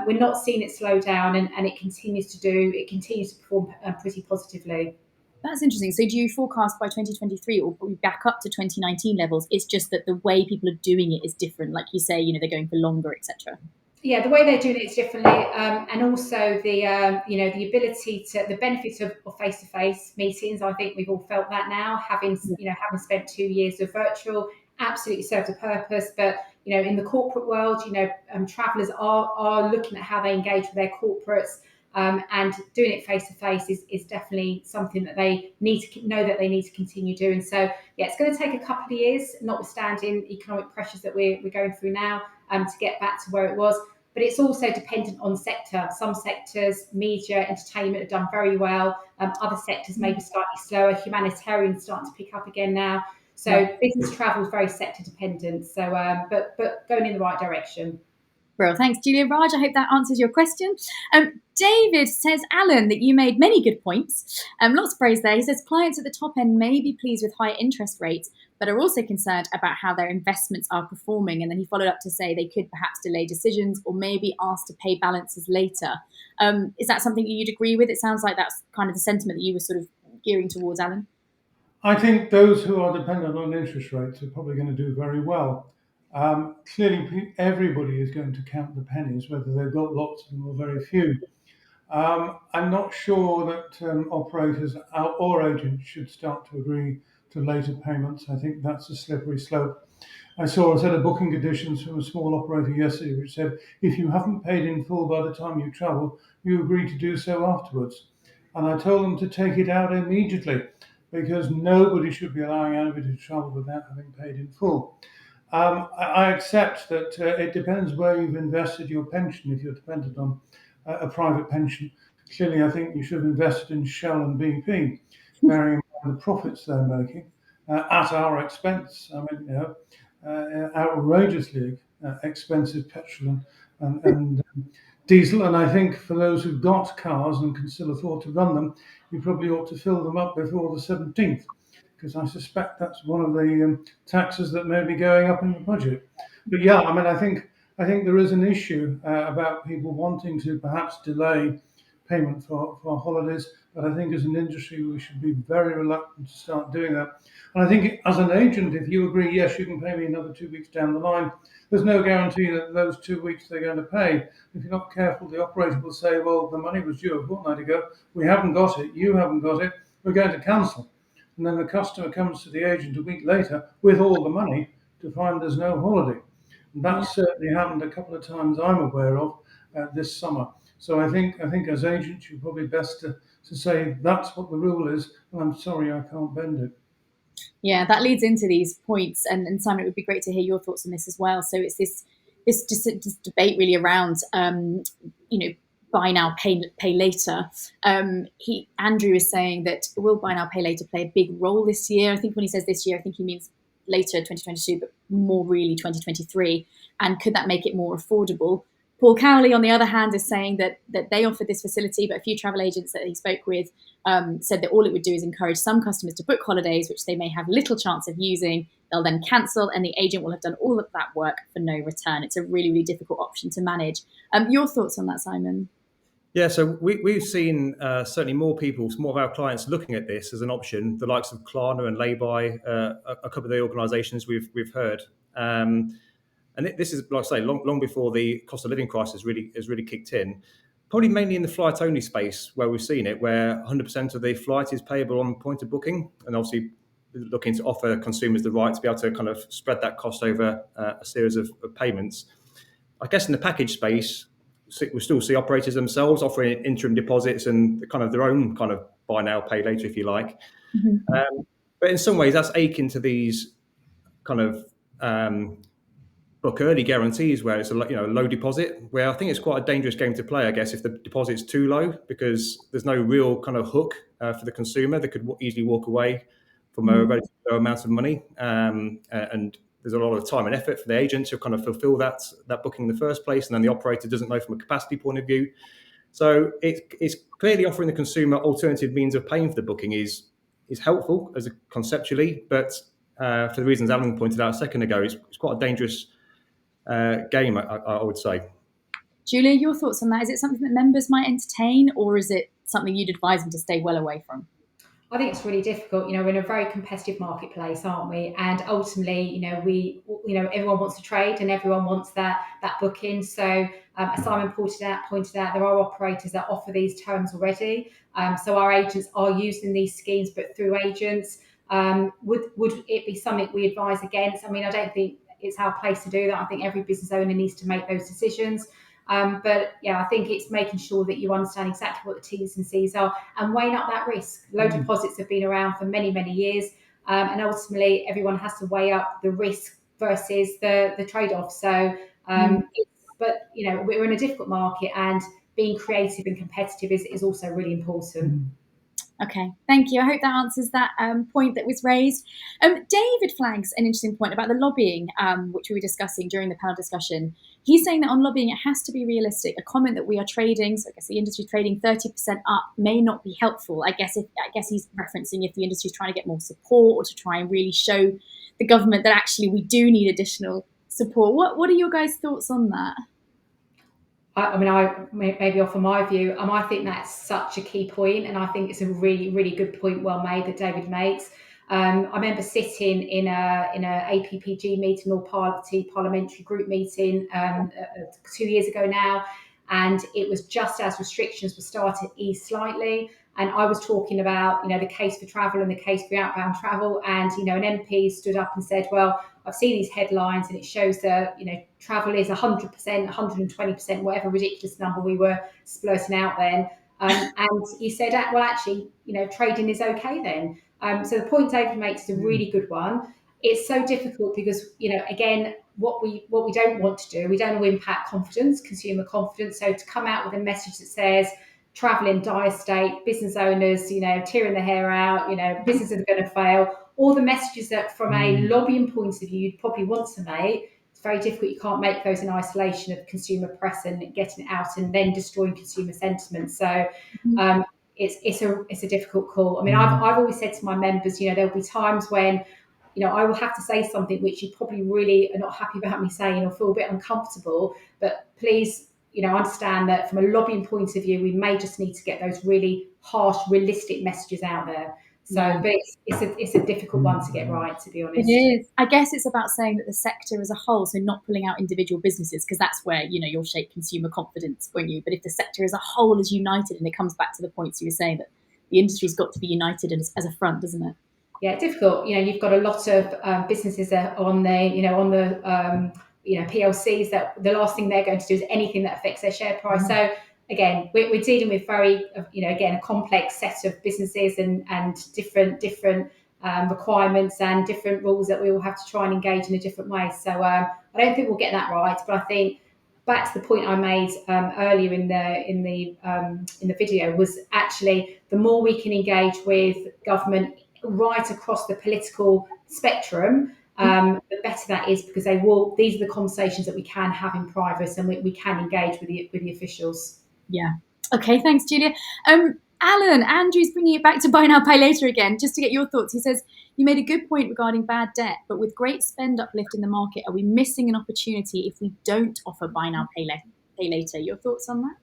we're not seeing it slow down and it continues to perform pretty positively. That's interesting. So do you forecast by 2023 or probably back up to 2019 levels? It's just that the way people are doing it is different. Like you say, they're going for longer, etc. Yeah, the way they're doing it is differently, and also the the ability to the benefit of face-to-face meetings. I think we've all felt that now, having having spent 2 years of virtual, absolutely served a purpose. But in the corporate world, travellers are looking at how they engage with their corporates, and doing it face-to-face is definitely something that they need to know that they need to continue doing. So yeah, it's going to take a couple of years, notwithstanding economic pressures that we're going through now, to get back to where it was. But it's also dependent on sector. Some sectors, media, entertainment, have done very well. Other sectors may be slightly slower. Humanitarian starting to pick up again now. So business travel is very sector dependent. So, but going in the right direction. Well, thanks, Julia. Raj, I hope that answers your question. David says, Alan, that you made many good points. Lots of praise there. He says clients at the top end may be pleased with high interest rates, but are also concerned about how their investments are performing. And then he followed up to say they could perhaps delay decisions or maybe ask to pay balances later. Is that something you'd agree with? It sounds like that's kind of the sentiment that you were sort of gearing towards, Alan. I think those who are dependent on interest rates are probably going to do very well. Clearly, everybody is going to count the pennies, whether they've got lots of them or very few. I'm not sure that operators or agents should start to agree to later payments. I think that's a slippery slope. I saw a set of booking conditions from a small operator yesterday which said if you haven't paid in full by the time you travel, you agree to do so afterwards. And I told them to take it out immediately because nobody should be allowing anybody to travel without having paid in full. I accept that it depends where you've invested your pension if you're dependent on a private pension. Clearly, I think you should have invested in Shell and BP, bearing in mind the profits they're making at our expense. I mean, outrageously expensive petrol and diesel. And I think for those who've got cars and can still afford to run them, you probably ought to fill them up before the 17th, because I suspect that's one of the taxes that may be going up in the budget. But yeah, I mean, I think there is an issue about people wanting to perhaps delay payment for holidays. But I think as an industry, we should be very reluctant to start doing that. And I think as an agent, if you agree, yes, you can pay me another 2 weeks down the line, there's no guarantee that those 2 weeks they're going to pay. If you're not careful, the operator will say, well, the money was due a fortnight ago. We haven't got it. You haven't got it. We're going to cancel. And then the customer comes to the agent a week later with all the money to find there's no holiday. And that certainly happened a couple of times I'm aware of this summer. So I think as agents, you're probably best to say that's what the rule is, and I'm sorry I can't bend it. Yeah, that leads into these points, and Simon, it would be great to hear your thoughts on this as well. So it's this debate really around buy now, pay later. Andrew is saying that will buy now, pay later play a big role this year? I think when he says this year, I think he means later 2022, but more really 2023. And could that make it more affordable? Paul Cowley, on the other hand, is saying that they offered this facility, but a few travel agents that he spoke with said that all it would do is encourage some customers to book holidays, which they may have little chance of using. They'll then cancel, and the agent will have done all of that work for no return. It's a really, really difficult option to manage. Your thoughts on that, Simon? Yeah, so we've seen certainly more of our clients looking at this as an option, the likes of Klarna and Lay-by, a couple of the organisations we've heard. And this is, like I say, long before the cost of living crisis has really kicked in. Probably mainly in the flight only space where we've seen it, where 100% of the flight is payable on point of booking, and obviously looking to offer consumers the right to be able to kind of spread that cost over a series of payments. I guess in the package space, we still see operators themselves offering interim deposits and kind of their own kind of buy now, pay later, if you like. Mm-hmm. But in some ways, that's akin to these kind of book early guarantees where it's a low deposit, where I think it's quite a dangerous game to play, I guess, if the deposit's too low, because there's no real kind of hook for the consumer. They could easily walk away from a relatively low amount of money, and there's a lot of time and effort for the agent to kind of fulfill that booking in the first place, and then the operator doesn't know from a capacity point of view. So it's clearly offering the consumer alternative means of paying for the booking is helpful as conceptually, but for the reasons Alan pointed out a second ago, it's quite a dangerous game, I would say. Julia, your thoughts on that? Is it something that members might entertain, or is it something you'd advise them to stay well away from? I think it's really difficult. We're in a very competitive marketplace, aren't we? And ultimately, everyone wants to trade and everyone wants that booking. So, as Simon pointed out, there are operators that offer these terms already. So our agents are using these schemes, but through agents. Would it be something we advise against? I mean, I don't think it's our place to do that. I think every business owner needs to make those decisions. But yeah, I think it's making sure that you understand exactly what the T's and C's are and weighing up that risk. Low deposits have been around for many, many years. And ultimately, everyone has to weigh up the risk versus the trade-off. So, but we're in a difficult market, and being creative and competitive is also really important. Okay, thank you. I hope that answers that point that was raised. David flags an interesting point about the lobbying, which we were discussing during the panel discussion. He's saying that on lobbying, it has to be realistic. A comment that we are trading, so I guess the industry trading 30% up may not be helpful. I guess he's referencing if the industry is trying to get more support or to try and really show the government that actually we do need additional support. What are your guys' thoughts on that? I maybe offer my view. I think that's such a key point, and I think it's a really, really good point, well made, that David makes. I remember sitting in a APPG meeting, or parliamentary group meeting, 2 years ago now, and it was just as restrictions were starting to ease slightly. And I was talking about, the case for travel and the case for outbound travel. And, an MP stood up and said, well, I've seen these headlines and it shows that, travel is 100%, 120%, whatever ridiculous number we were splurting out then. And he said, well, actually, trading is okay then. So the point David makes is a really good one. It's so difficult because, again, what we don't want to do, we don't want to impact confidence, consumer confidence. So to come out with a message that says, travel in dire state, business owners, tearing their hair out, businesses are going to fail. All the messages that from a lobbying point of view you'd probably want to make, it's very difficult. You can't make those in isolation of consumer press and getting it out and then destroying consumer sentiment. So it's a difficult call. I mean, I've always said to my members, there'll be times when I will have to say something which you probably really are not happy about me saying or feel a bit uncomfortable, but please understand that from a lobbying point of view, we may just need to get those really harsh, realistic messages out there. So, but it's a difficult one to get right, to be honest. It is. I guess it's about saying that the sector as a whole, so not pulling out individual businesses, because that's where, you'll shape consumer confidence, won't you? But if the sector as a whole is united, and it comes back to the points you were saying, that the industry's got to be united as a front, doesn't it? Yeah, difficult. You've got a lot of businesses that are on the PLCs, that the last thing they're going to do is anything that affects their share price. So again, we're dealing with very, again, a complex set of businesses and different requirements and different rules that we all have to try and engage in a different way. So I don't think we'll get that right, but I think back to the point I made earlier in the video was actually the more we can engage with government right across the political spectrum, the better that is, because these are the conversations that we can have in private, and we can engage with the officials. Yeah. Okay, thanks, Julia. Alan, Andrew's bringing it back to buy now, pay later again, just to get your thoughts. He says, you made a good point regarding bad debt, but with great spend uplift in the market, are we missing an opportunity if we don't offer buy now, pay later? Your thoughts on that?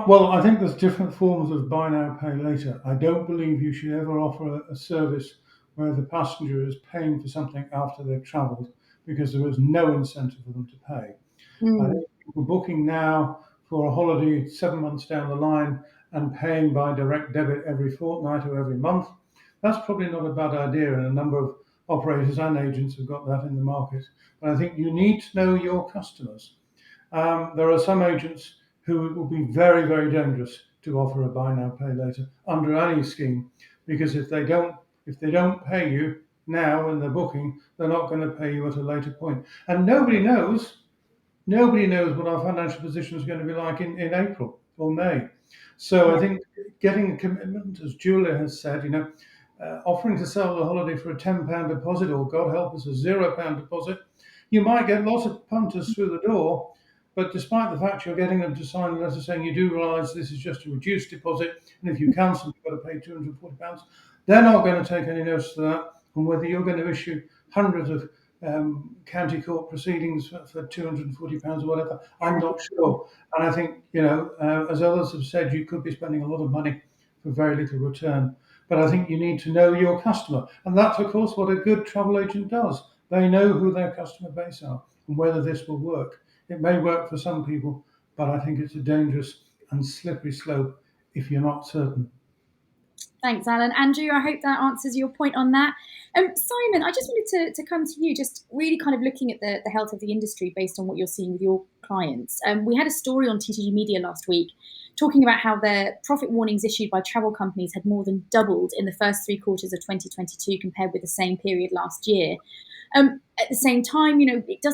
Well, I think there's different forms of buy now, pay later. I don't believe you should ever offer a service where the passenger is paying for something after they've travelled, because there is no incentive for them to pay. I think people booking now for a holiday 7 months down the line and paying by direct debit every fortnight or every month, that's probably not a bad idea, and a number of operators and agents have got that in the market. But I think you need to know your customers. There are some agents who it will be very, very dangerous to offer a buy now, pay later under any scheme, because if they don't pay you now when they're booking, they're not going to pay you at a later point. And nobody knows what our financial position is going to be like in April or May. So I think getting a commitment, as Julia has said, offering to sell the holiday for a £10 deposit, or God help us, a £0 deposit, you might get lots of punters through the door. But despite the fact you're getting them to sign a letter saying you do realise this is just a reduced deposit, and if you cancel, you've got to pay £240, they're not going to take any notice of that. And whether you're going to issue hundreds of county court proceedings for £240 or whatever, I'm not sure. And I think, as others have said, you could be spending a lot of money for very little return. But I think you need to know your customer. And that's, of course, what a good travel agent does. They know who their customer base are and whether this will work. It may work for some people, but I think it's a dangerous and slippery slope if you're not certain. Thanks, Alan. Andrew, I hope that answers your point on that. Simon, I just wanted to come to you, just really kind of looking at the health of the industry based on what you're seeing with your clients. We had a story on TTG Media last week talking about how the profit warnings issued by travel companies had more than doubled in the first 3 quarters of 2022 compared with the same period last year. At the same time,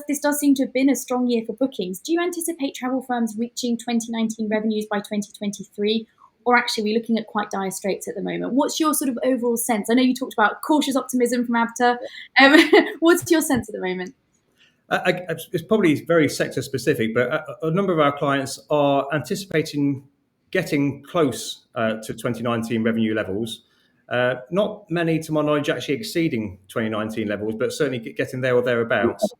this does seem to have been a strong year for bookings. Do you anticipate travel firms reaching 2019 revenues by 2023? Or actually, we're looking at quite dire straits at the moment? What's your sort of overall sense? I know you talked about cautious optimism from Abta. What's your sense at the moment? It's probably very sector specific, but a number of our clients are anticipating getting close to 2019 revenue levels. Not many, to my knowledge, actually exceeding 2019 levels, but certainly getting there or thereabouts.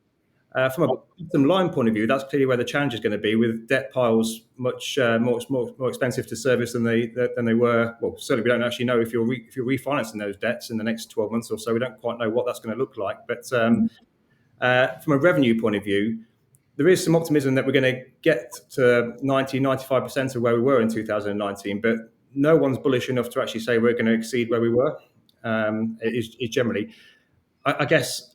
From a bottom line point of view, that's clearly where the challenge is going to be, with debt piles much more expensive to service than they were. Well, certainly we don't actually know if you're refinancing those debts in the next 12 months or so. We don't quite know what that's going to look like. But from a revenue point of view, there is some optimism that we're going to get to 95% of where we were in 2019, but no one's bullish enough to actually say we're going to exceed where we were. It is generally, I guess,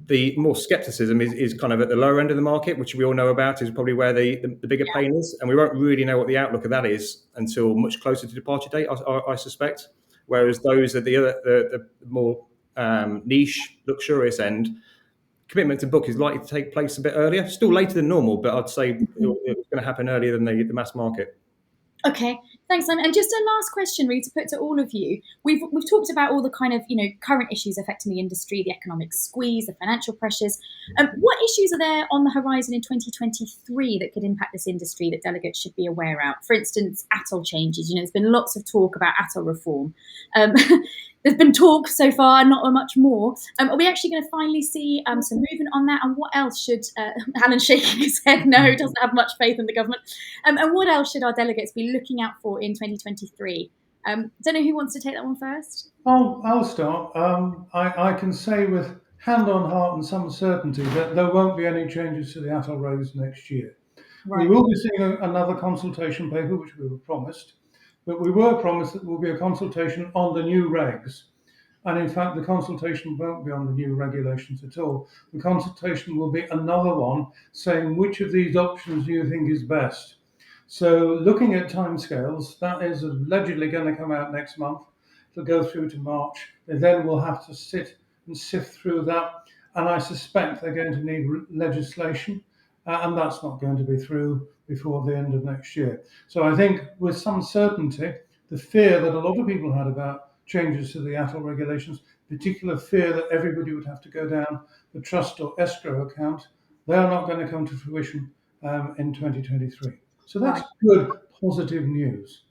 the more skepticism is kind of at the lower end of the market, which we all know about is probably where the bigger pain is. And we won't really know what the outlook of that is until much closer to departure date, I suspect. Whereas those at the more niche, luxurious end, commitment to book is likely to take place a bit earlier. Still later than normal, but I'd say it's going to happen earlier than the mass market. Okay, thanks, Simon. And just a last question, really, to put to all of you. We've talked about all the kind of current issues affecting the industry, the economic squeeze, the financial pressures. What issues are there on the horizon in 2023 that could impact this industry that delegates should be aware of? For instance, ATOL changes. There's been lots of talk about ATOL reform. There's been talk so far, not much more. Are we actually going to finally see some movement on that? And what else should, Alan's shaking his head no, doesn't have much faith in the government. And what else should our delegates be looking out for in 2023? Don't know who wants to take that one first. I'll start. I can say with hand on heart and some certainty that there won't be any changes to the ATOL regs next year. Right. We will be seeing another consultation paper, which we were promised. But we were promised that there will be a consultation on the new regs. And in fact, the consultation won't be on the new regulations at all. The consultation will be another one saying which of these options do you think is best. So looking at timescales, that is allegedly going to come out next month. It'll go through to March. They then will have to sit and sift through that. And I suspect they're going to need legislation. And that's not going to be through before the end of next year. So I think with some certainty, the fear that a lot of people had about changes to the ATOL regulations, particular fear that everybody would have to go down the trust or escrow account, they are not going to come to fruition in 2023. So that's good, positive news.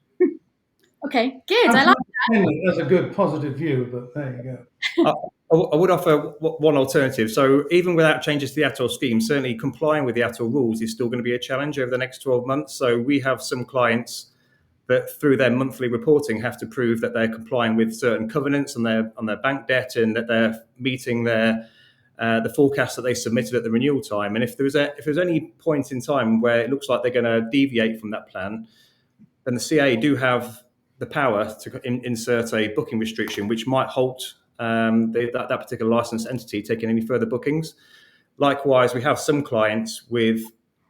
Okay, good. I like that. That's a good, positive view, but there you go. I would offer one alternative. So even without changes to the ATOL scheme, certainly complying with the ATOL rules is still going to be a challenge over the next 12 months. So we have some clients that through their monthly reporting have to prove that they're complying with certain covenants on their bank debt and that they're meeting the forecast that they submitted at the renewal time. And if there's any point in time where it looks like they're going to deviate from that plan, then the CA do have the power to insert a booking restriction, which might halt that particular licensed entity taking any further bookings. Likewise, we have some clients with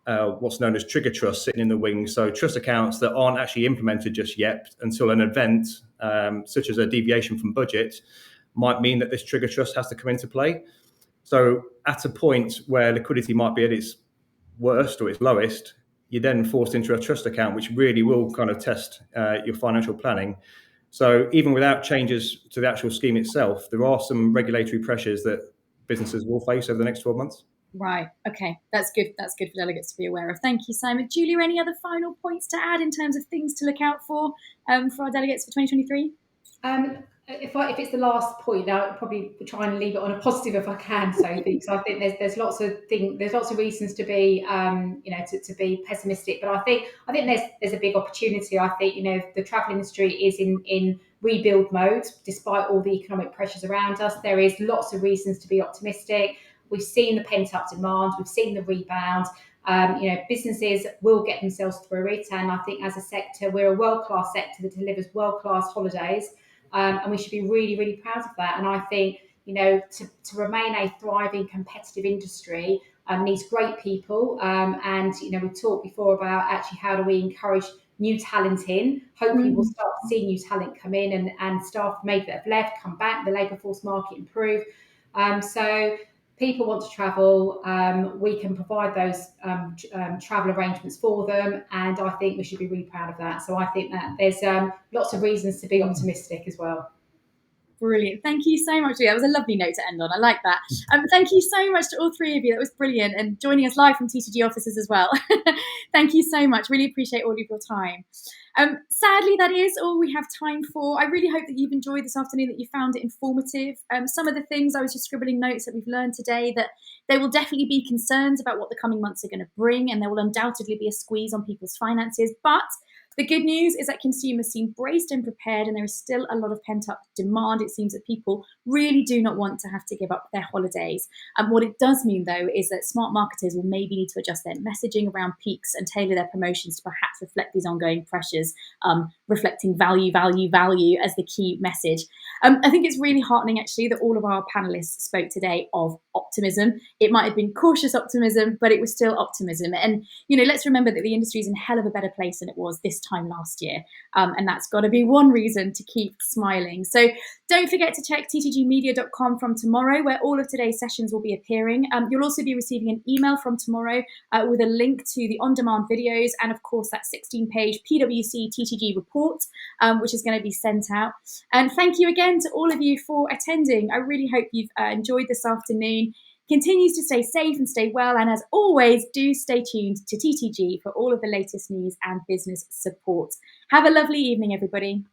what's known as trigger trusts sitting in the wings, so trust accounts that aren't actually implemented just yet until an event, such as a deviation from budget, might mean that this trigger trust has to come into play. So at a point where liquidity might be at its worst or its lowest, you're then forced into a trust account, which really will kind of test your financial planning. So even without changes to the actual scheme itself, there are some regulatory pressures that businesses will face over the next 12 months. Right. Okay. That's good. That's good for delegates to be aware of. Thank you, Simon. Julia, any other final points to add in terms of things to look out for our delegates for 2023? If it's the last point, I'll probably try and leave it on a positive if I can, Sophie, because I think there's lots of reasons to be to be pessimistic, but I think there's a big opportunity. I think the travel industry is in rebuild mode despite all the economic pressures around us. There is lots of reasons to be optimistic. We've seen the pent-up demand, we've seen the rebound. Businesses will get themselves through it, and I think as a sector, we're a world-class sector that delivers world-class holidays, and we should be really, really proud of that. And I think, to remain a thriving, competitive industry needs great people. And we talked before about actually how do we encourage new talent in. Hopefully we'll start to see new talent come in, and staff maybe that have left come back, the labour force market improve. So people want to travel, we can provide those travel arrangements for them, and I think we should be really proud of that. So I think that there's lots of reasons to be optimistic as well. Brilliant. Thank you so much, Julia. That was a lovely note to end on. I like that. Thank you so much to all three of you. That was brilliant. And joining us live from TTG offices as well. Thank you so much. Really appreciate all of your time. Sadly, that is all we have time for. I really hope that you've enjoyed this afternoon, that you found it informative. Some of the things, I was just scribbling notes that we've learned today, that there will definitely be concerns about what the coming months are going to bring, and there will undoubtedly be a squeeze on people's finances. But the good news is that consumers seem braced and prepared, and there is still a lot of pent-up demand. It seems that people really do not want to have to give up their holidays. What it does mean, though, is that smart marketers will maybe need to adjust their messaging around peaks and tailor their promotions to perhaps reflect these ongoing pressures, reflecting value, value, value as the key message. I think it's really heartening, actually, that all of our panelists spoke today of optimism. It might have been cautious optimism, but it was still optimism. And, let's remember that the industry is in a hell of a better place than it was this time last year. And that's got to be one reason to keep smiling. So don't forget to check ttgmedia.com from tomorrow, where all of today's sessions will be appearing. You'll also be receiving an email from tomorrow with a link to the on-demand videos and, of course, that 16-page PwC TTG report, which is going to be sent out. And thank you again to all of you for attending. I really hope you've enjoyed this afternoon. Continues to stay safe and stay well. And as always, do stay tuned to TTG for all of the latest news and business support. Have a lovely evening, everybody.